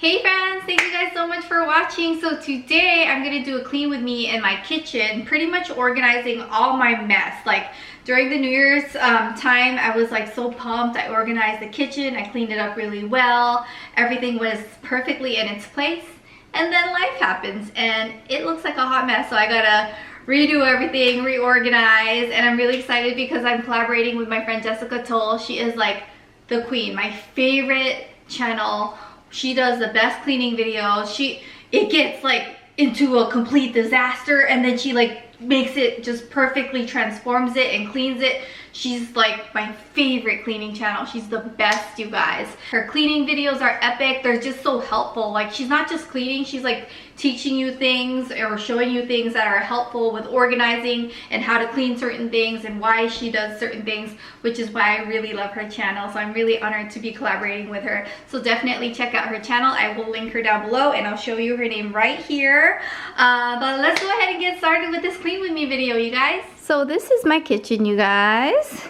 Hey friends, thank you guys so much for watching. So today I'm gonna do a clean with me in my kitchen, pretty much organizing all my mess. Like during the New Year's time, I was like so pumped. I organized the kitchen, I cleaned it up really well. Everything was perfectly in its place. And then life happens and it looks like a hot mess. So I gotta redo everything, reorganize. And I'm really excited because I'm collaborating with my friend Jessica Toll. She is like the queen, my favorite channel. She does the best cleaning videos. It gets like into a complete disaster and then she like makes it just perfectly, transforms it and cleans it. She's like my favorite cleaning channel. She's the best, you guys. Her cleaning videos are epic. They're just so helpful. Like she's not just cleaning, she's like teaching you things or showing you things that are helpful with organizing and how to clean certain things and why she does certain things, which is why I really love her channel. So I'm really honored to be collaborating with her. So definitely check out her channel. I will link her down below and I'll show you her name right here. But let's go ahead and get started with this clean with me video, you guys. So this is my kitchen, you guys.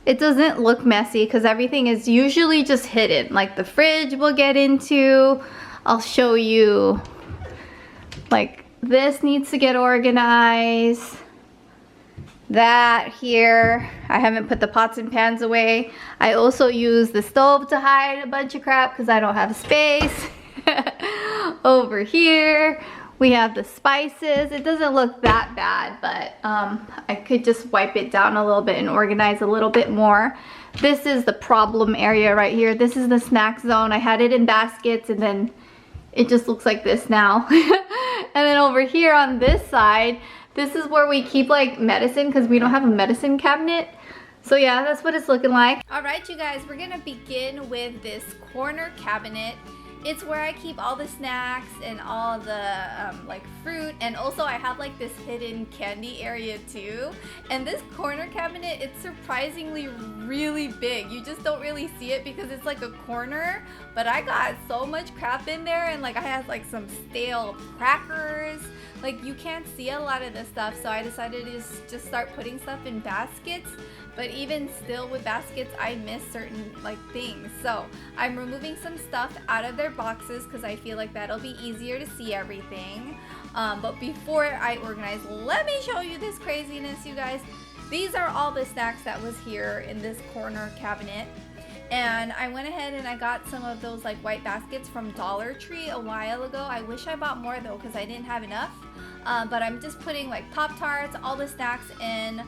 It doesn't look messy because everything is usually just hidden. Like the fridge we'll get into. I'll show you. Like this needs to get organized. That here, I haven't put the pots and pans away. I also use the stove to hide a bunch of crap because I don't have space. Over here, we have the spices. It doesn't look that bad, but I could just wipe it down a little bit and organize a little bit more. This is the problem area right here. This is the snack zone. I had it in baskets and then it just looks like this now. And then over here on this side, this is where we keep like medicine because we don't have a medicine cabinet. So yeah, that's what it's looking like. All right, you guys, we're gonna begin with this corner cabinet. It's where I keep all the snacks and all the like fruit, and also I have like this hidden candy area too. And this corner cabinet, it's surprisingly really big. You just don't really see it because it's like a corner, but I got so much crap in there, and like I have like some stale crackers. Like you can't see a lot of this stuff, so I decided to just start putting stuff in baskets. But even still with baskets, I miss certain like things. So I'm removing some stuff out of their boxes because I feel like that'll be easier to see everything. But before I organize, let me show you this craziness, you guys. These are all the snacks that was here in this corner cabinet. And I went ahead and I got some of those like white baskets from Dollar Tree a while ago. I wish I bought more though because I didn't have enough. But I'm just putting like Pop-Tarts, all the snacks in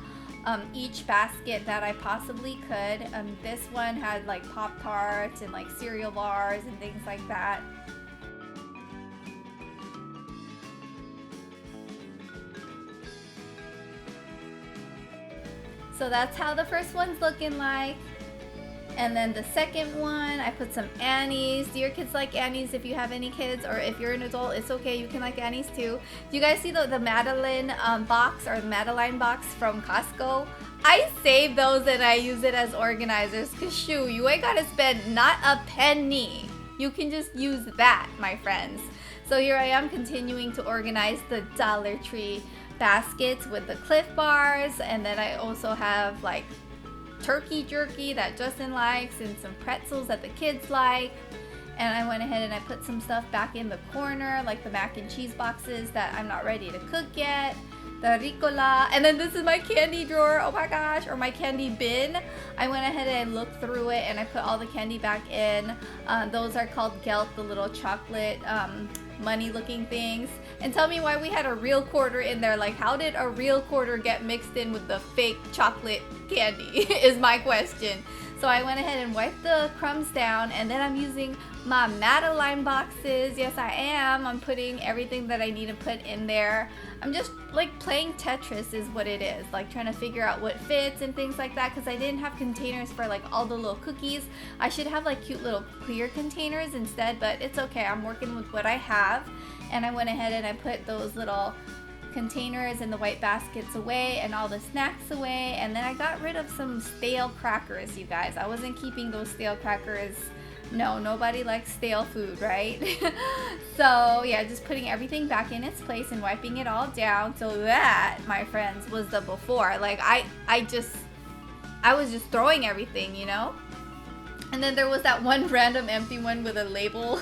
each basket that I possibly could. This one had like Pop-Tarts and like cereal bars and things like that. So that's how the first one's looking like. And then the second one, I put some Annies. Do your kids like Annies? If you have any kids, or if you're an adult, it's okay. You can like Annies too. Do you guys see the Madeline box or the Madeline box from Costco? I save those and I use it as organizers. Cause shoo, you ain't gotta spend not a penny. You can just use that, my friends. So here I am continuing to organize the Dollar Tree baskets with the Cliff Bars, and then I also have like turkey jerky that Justin likes and some pretzels that the kids like. And I went ahead and I put some stuff back in the corner, like the mac and cheese boxes that I'm not ready to cook yet, the Ricola, and then this is my candy drawer, oh my gosh, or my candy bin. I went ahead and I looked through it and I put all the candy back in. Those are called Gelt, the little chocolate money looking things. And tell me why we had a real quarter in there. Like how did a real quarter get mixed in with the fake chocolate candy is my question. So I went ahead and wiped the crumbs down, and then I'm using my Madeline boxes. Yes, I am. I'm putting everything that I need to put in there. I'm just like playing Tetris is what it is. Like trying to figure out what fits and things like that because I didn't have containers for like all the little cookies. I should have like cute little clear containers instead, but it's okay. I'm working with what I have. And I went ahead and I put those little containers and the white baskets away and all the snacks away, and then I got rid of some stale crackers, you guys. I wasn't keeping those stale crackers. No, nobody likes stale food, right? So yeah, just putting everything back in its place and wiping it all down. So that, my friends, was the before. Like I was just throwing everything, you know? And then there was that one random empty one with a label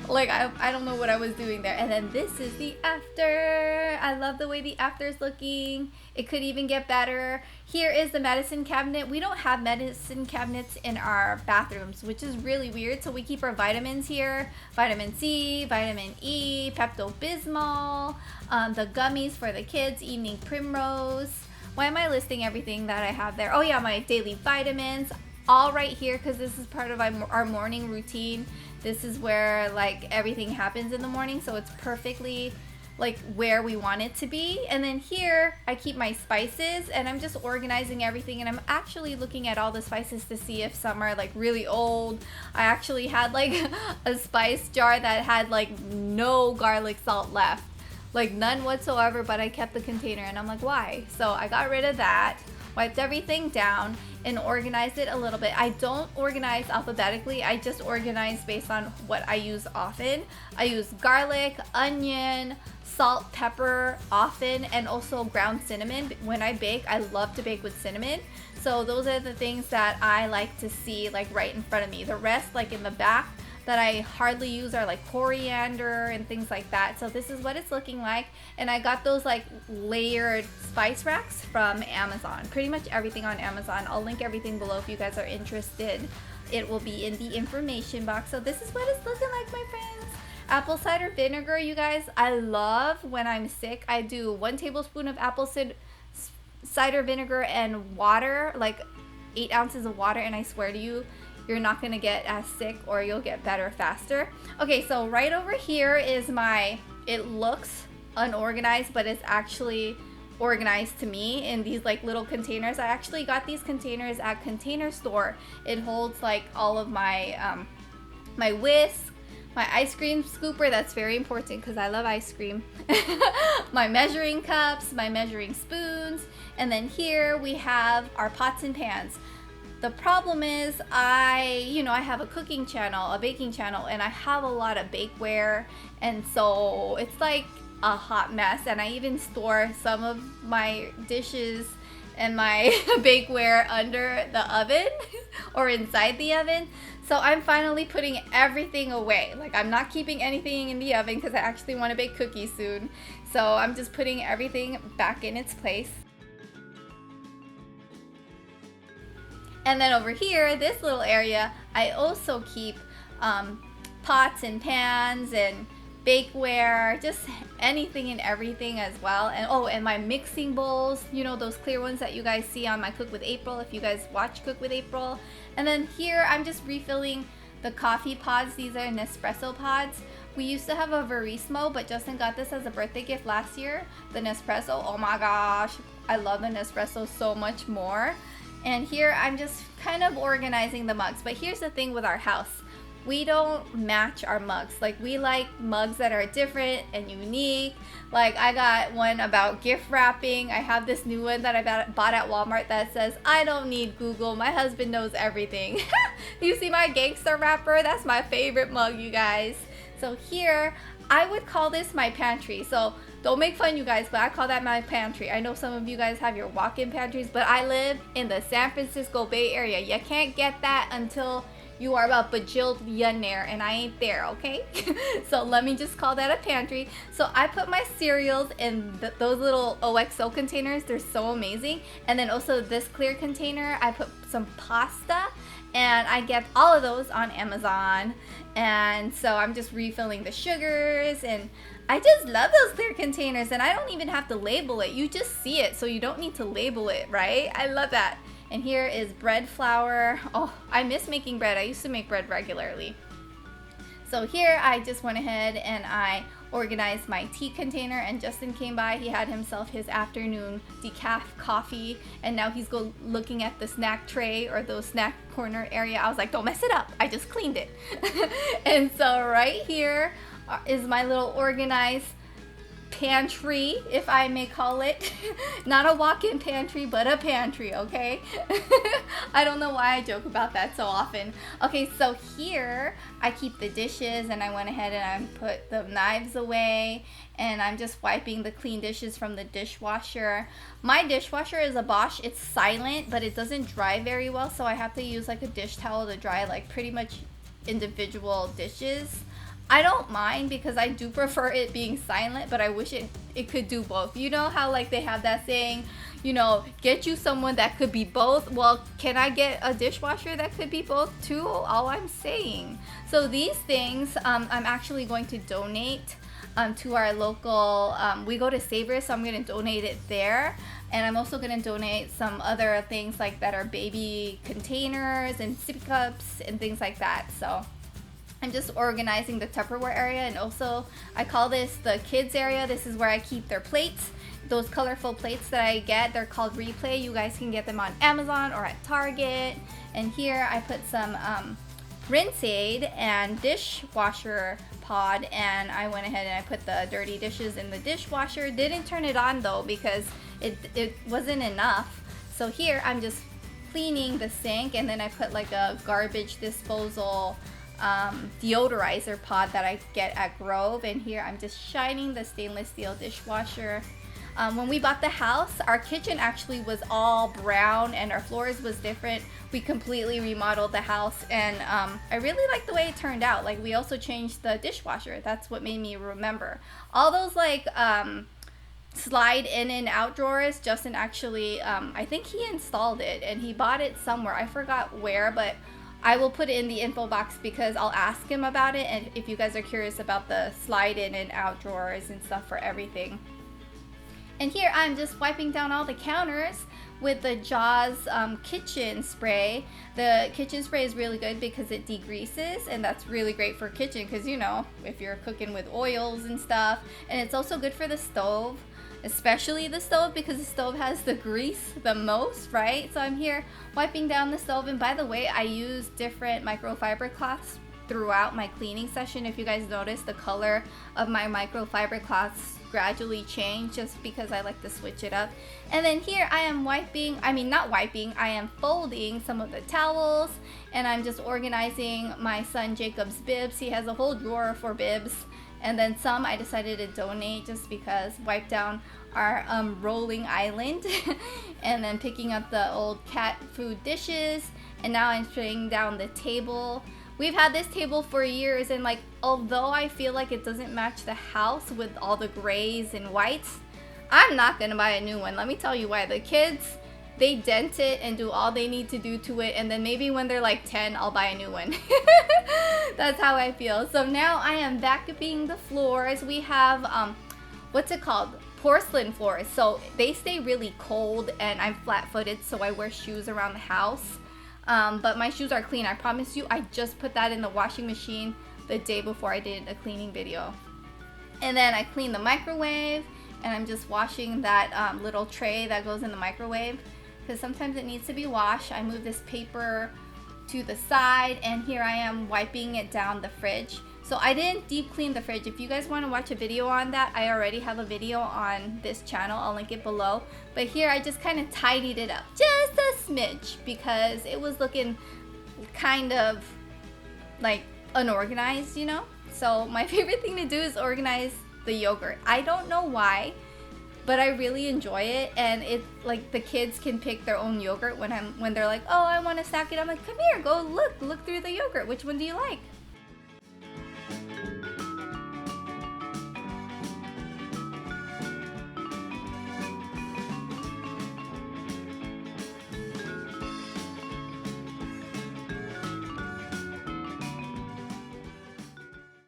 Like I don't know what I was doing there. And then this is the after. I love the way the after is looking. It could even get better. Here is the medicine cabinet. We don't have medicine cabinets in our bathrooms, which is really weird. So we keep our vitamins here. Vitamin C, vitamin E, Pepto-Bismol, the gummies for the kids, evening primrose. Why am I listing everything that I have there? Oh yeah, my daily vitamins. All right here, because this is part of our morning routine. This is where like everything happens in the morning, so it's perfectly like where we want it to be. And then here I keep my spices, and I'm just organizing everything, and I'm actually looking at all the spices to see if some are like really old. I actually had like a spice jar that had like no garlic salt left, like none whatsoever, but I kept the container, and I'm like, why? So I got rid of that, wiped everything down, and organized it a little bit. I don't organize alphabetically. I just organize based on what I use often. I use garlic, onion, salt, pepper often, and also ground cinnamon. When I bake, I love to bake with cinnamon. So those are the things that I like to see like right in front of me. The rest, like in the back, that I hardly use are like coriander and things like that. So this is what it's looking like. And I got those like layered spice racks from Amazon. Pretty much everything on Amazon. I'll link everything below if you guys are interested. It will be in the information box. So this is what it's looking like, my friends. Apple cider vinegar, you guys, I love when I'm sick. I do 1 tablespoon of apple cider vinegar and water, like 8 ounces of water, and I swear to you, you're not gonna get as sick, or you'll get better faster. Okay, so right over here is my, it looks unorganized, but it's actually organized to me in these like little containers. I actually got these containers at Container Store. It holds like all of my my whisk, my ice cream scooper, that's very important because I love ice cream, my measuring cups, my measuring spoons, and then here we have our pots and pans. The problem is I have a cooking channel, a baking channel, and I have a lot of bakeware, and so it's like a hot mess. And I even store some of my dishes and my bakeware under the oven or inside the oven. So I'm finally putting everything away. Like, I'm not keeping anything in the oven because I actually want to bake cookies soon. So I'm just putting everything back in its place. And then over here, this little area, I also keep pots and pans and bakeware, just anything and everything as well. And oh, and my mixing bowls, you know, those clear ones that you guys see on my Cook with April, if you guys watch Cook with April. And then here, I'm just refilling the coffee pods. These are Nespresso pods. We used to have a Verismo, but Justin got this as a birthday gift last year. The Nespresso, oh my gosh, I love the Nespresso so much more. And here I'm just kind of organizing the mugs. But here's the thing with our house. We don't match our mugs. Like, we like mugs that are different and unique. Like, I got one about gift wrapping. I have this new one that I bought at Walmart that says, I don't need Google. My husband knows everything. You see my gangster wrapper? That's my favorite mug, you guys. So here, I would call this my pantry. So don't make fun, you guys, but I call that my pantry. I know some of you guys have your walk-in pantries, but I live in the San Francisco Bay Area. You can't get that until you are a bajillionaire, and I ain't there, okay? So let me just call that a pantry. So I put my cereals in those little OXO containers. They're so amazing. And then also this clear container, I put some pasta, and I get all of those on Amazon. And so I'm just refilling the sugars, and I just love those clear containers, and I don't even have to label it. You just see it, so you don't need to label it, right? I love that. And here is bread flour. Oh, I miss making bread. I used to make bread regularly. So here I just went ahead and I organized my tea container, and Justin came by. He had himself his afternoon decaf coffee, and now he's looking at the snack tray or the snack corner area. I was like, don't mess it up. I just cleaned it. And so right here is my little organized pantry, if I may call it. Not a walk-in pantry, but a pantry, okay? I don't know why I joke about that so often. Okay, so here I keep the dishes, and I went ahead and I put the knives away, and I'm just wiping the clean dishes from the dishwasher. My dishwasher is a Bosch. It's silent, but it doesn't dry very well, so I have to use like a dish towel to dry like pretty much individual dishes. I don't mind because I do prefer it being silent, but I wish it could do both. You know how like they have that saying, you know, get you someone that could be both. Well, can I get a dishwasher that could be both too? All I'm saying. So these things I'm actually going to donate to our local, we go to Savers, so I'm going to donate it there. And I'm also going to donate some other things like that are baby containers and sippy cups and things like that. So I'm just organizing the Tupperware area, and also I call this the kids area. This is where I keep their plates. Those colorful plates that I get, they're called Replay. You guys can get them on Amazon or at Target. And here I put some rinse aid and dishwasher pod, and I went ahead and I put the dirty dishes in the dishwasher. Didn't turn it on though because it wasn't enough. So here I'm just cleaning the sink, and then I put like a garbage disposal deodorizer pod that I get at Grove, and here I'm just shining the stainless steel dishwasher. When we bought the house, our kitchen actually was all brown and our floors was different. We completely remodeled the house, and I really like the way it turned out. Like, we also changed the dishwasher. That's what made me remember. All those like slide in and out drawers, Justin actually, I think he installed it and he bought it somewhere. I forgot where, but I will put it in the info box because I'll ask him about it, and if you guys are curious about the slide in and out drawers and stuff for everything. And here I'm just wiping down all the counters with the Jaws kitchen spray. The kitchen spray is really good because it degreases, and that's really great for kitchen because, you know, if you're cooking with oils and stuff. And it's also good for the stove, especially the stove, because the stove has the grease the most, right? So I'm here wiping down the stove, and by the way, I use different microfiber cloths throughout my cleaning session. If you guys notice, the color of my microfiber cloths gradually change just because I like to switch it up. And then here I am I am folding some of the towels, and I'm just organizing my son Jacob's bibs. He has a whole drawer for bibs, and then some I decided to donate just because. Wipe down our rolling island and then picking up the old cat food dishes, and now I'm putting down the table. We've had this table for years, and like, although I feel like it doesn't match the house with all the grays and whites, I'm not gonna buy a new one. Let me tell you why. The kids, they dent it and do all they need to do to it, and then maybe when they're like 10, I'll buy a new one. That's how I feel. So now I am vacuuming the floors. We have what's it called? Porcelain floors. So they stay really cold, and I'm flat-footed, so I wear shoes around the house. But my shoes are clean, I promise you. I just put that in the washing machine the day before I did a cleaning video. And then I clean the microwave, and I'm just washing that little tray that goes in the microwave because sometimes it needs to be washed. I move this paper to the side, and here I am wiping it down the fridge. So I didn't deep clean the fridge. If you guys want to watch a video on that, I already have a video on this channel. I'll link it below. But here I just kind of tidied it up just a smidge because it was looking kind of like unorganized, you know? So my favorite thing to do is organize the yogurt. I don't know why, but I really enjoy it, and it's like the kids can pick their own yogurt when they're like, oh, I want to snack it. I'm like, come here, go look through the yogurt. Which one do you like?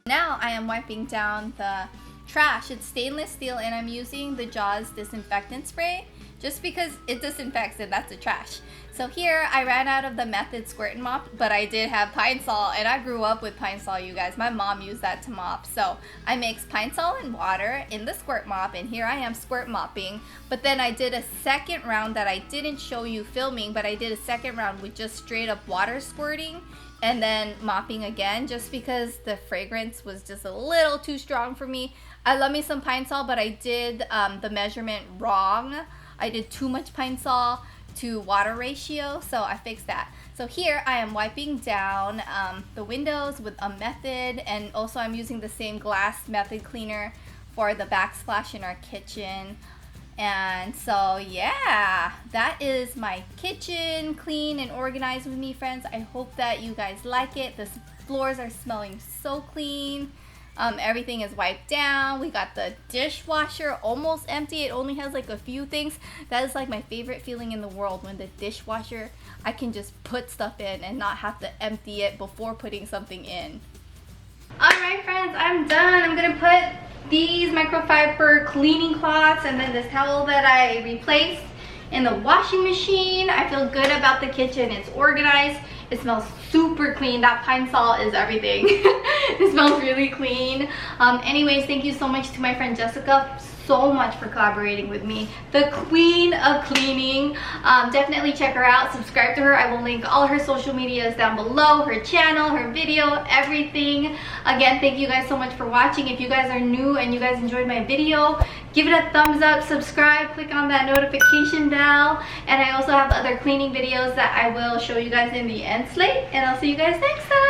Now I am wiping down the trash. It's stainless steel, and I'm using the Jaws disinfectant spray just because it disinfects, and that's the trash. So here I ran out of the Method squirt and mop, but I did have Pine Sol, and I grew up with Pine Sol, you guys. My mom used that to mop. So I mixed Pine Sol and water in the squirt mop, and here I am squirt mopping. But then I did a second round that I didn't show you filming, but I did a second round with just straight up water squirting and then mopping again, just because the fragrance was just a little too strong for me. I love me some Pine Sol, but I did the measurement wrong. I did too much Pine Sol to water ratio, so I fixed that. So here I am wiping down the windows with a Method, and also I'm using the same glass Method cleaner for the backsplash in our kitchen. And so yeah, that is my kitchen clean and organized with me, friends. I hope that you guys like it. The floors are smelling so clean. Everything is wiped down. We got the dishwasher almost empty. It only has like a few things. That is like my favorite feeling in the world, when the dishwasher, I can just put stuff in and not have to empty it before putting something in. Alright friends, I'm done. I'm gonna put these microfiber cleaning cloths and then this towel that I replaced in the washing machine. I feel good about the kitchen. It's organized. It smells super clean. That pine salt is everything. It smells really clean. Anyways, thank you so much to my friend Jessica so much for collaborating with me, the queen of cleaning. Definitely check her out, subscribe to her. I will link all her social medias down below, her channel, her video, everything. Again, thank you guys so much for watching. If you guys are new and you guys enjoyed my video, give it a thumbs up, subscribe, click on that notification bell, and I also have other cleaning videos that I will show you guys in the end slate, and I'll see you guys next time.